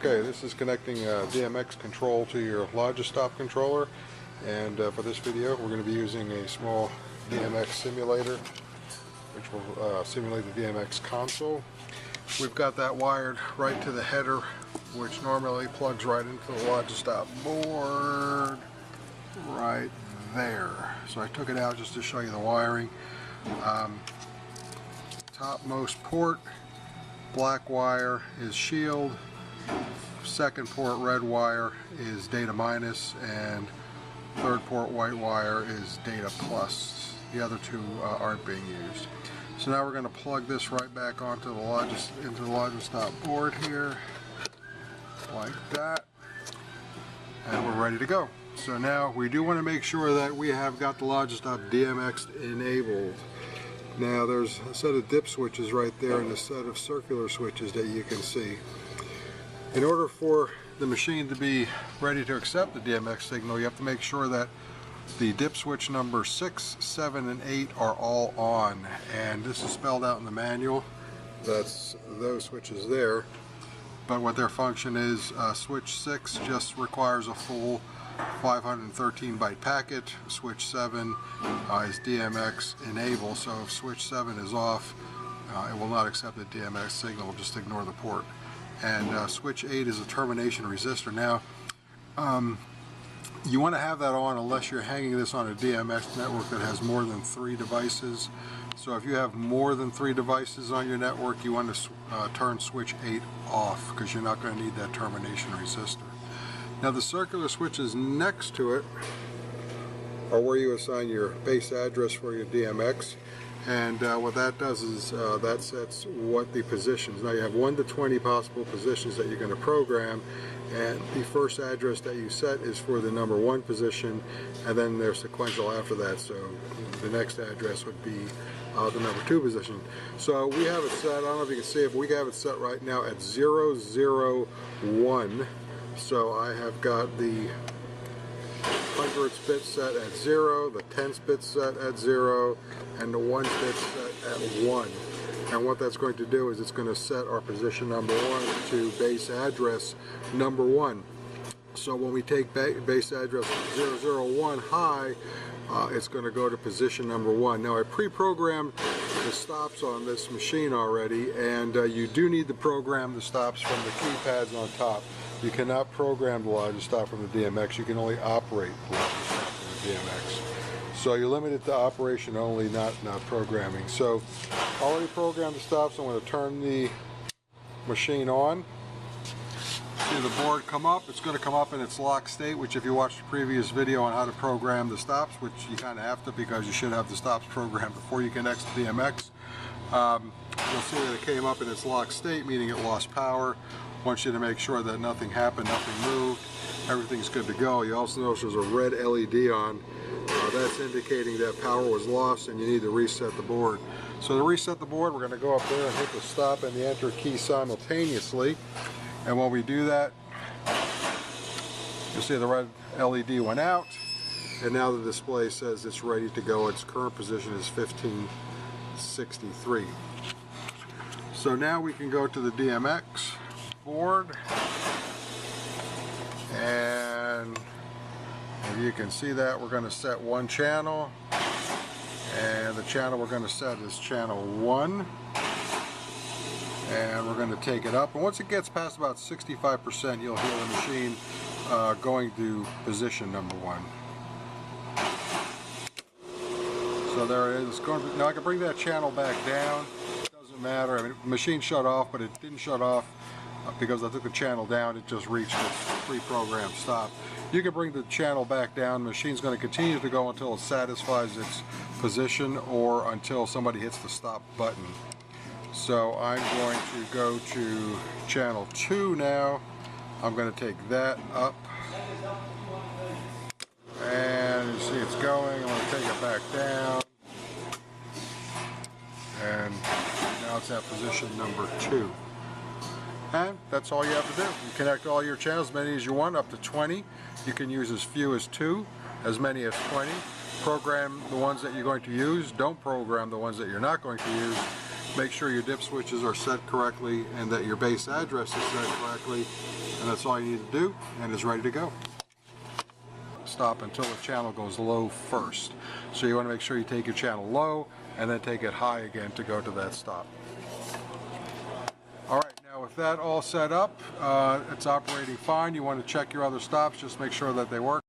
Okay, this is connecting DMX control to your LogiStop controller, and for this video we're going to be using a small DMX simulator which will simulate the DMX console. We've got that wired right to the header, which normally plugs right into the LogiStop board right there. So I took it out just to show you the wiring. Topmost port, black wire is shield. Second port red wire is data minus, and third port white wire is data plus. The other two aren't being used. So now we're going to plug this right back onto the LogiStop board here, like that, and we're ready to go. So now we do want to make sure that we have got the LogiStop DMX enabled. Now there's a set of dip switches right there and a set of circular switches that you can see. In order for the machine to be ready to accept the DMX signal, you have to make sure that the dip switch number 6, 7, and 8 are all on. And this is spelled out in the manual. That's those switches there. But what their function is, switch 6 just requires a full 513 byte packet. Switch 7 is DMX enable, so if switch 7 is off, it will not accept the DMX signal, just ignore the port. And switch 8 is a termination resistor. Now, you want to have that on unless you're hanging this on a DMX network that has more than 3 devices. So if you have more than 3 devices on your network, you want to turn switch 8 off, because you're not going to need that termination resistor. Now the circular switches next to it are where you assign your base address for your DMX. And what that does is that sets what the positions. Now you have 1 to 20 possible positions that you're going to program, and the first address that you set is for the number 1 position, and then they're sequential after that. So the next address would be the number 2 position. So we have it set, I don't know if you can see it, but we have it set right now at 001. So I have got the 100th bit set at 0, the 10th bit set at 0, and the 1 bit set at 1. And what that's going to do is it's going to set our position number 1 to base address number 1. So when we take base address 001 high, it's going to go to position number 1. Now I pre-programmed the stops on this machine already, and you do need to program the stops from the keypads on top. You cannot program the LogiStop from the DMX. You can only operate the LogiStop from the DMX. So you're limited to operation only, not programming. So already programmed the stops. I'm going to turn the machine on. See the board come up. It's going to come up in its lock state, which if you watched the previous video on how to program the stops, which you kind of have to because you should have the stops programmed before you connect to DMX, you'll see that it came up in its lock state, meaning it lost power. Want you to make sure that nothing happened, nothing moved, everything's good to go. You also notice there's a red LED on. That's indicating that power was lost and you need to reset the board. So to reset the board, we're going to go up there and hit the stop and the enter key simultaneously. And when we do that, you'll see the red LED went out, and now the display says it's ready to go. Its current position is 1563. So now we can go to the DMX board, and if you can see that, we're going to set 1 channel, and the channel we're going to set is channel 1, and we're going to take it up, and once it gets past about 65%, you'll hear the machine going to position number 1. So there it is. Now I can bring that channel back down. It doesn't matter. I mean, the machine shut off, but it didn't shut off because I took the channel down. It just reached its pre-programmed stop. You can bring the channel back down. The machine's going to continue to go until it satisfies its position or until somebody hits the stop button. So I'm going to go to channel 2 now. I'm going to take that up, and you see it's going. I'm going to take it back down, and now it's at position number 2. And that's all you have to do. You connect all your channels, as many as you want, up to 20. You can use as few as 2, as many as 20. Program the ones that you're going to use. Don't program the ones that you're not going to use. Make sure your dip switches are set correctly and that your base address is set correctly, and that's all you need to do, and it's ready to go. Stop until the channel goes low first. So you want to make sure you take your channel low and then take it high again to go to that stop. Alright, now with that all set up, it's operating fine. You want to check your other stops, just make sure that they work.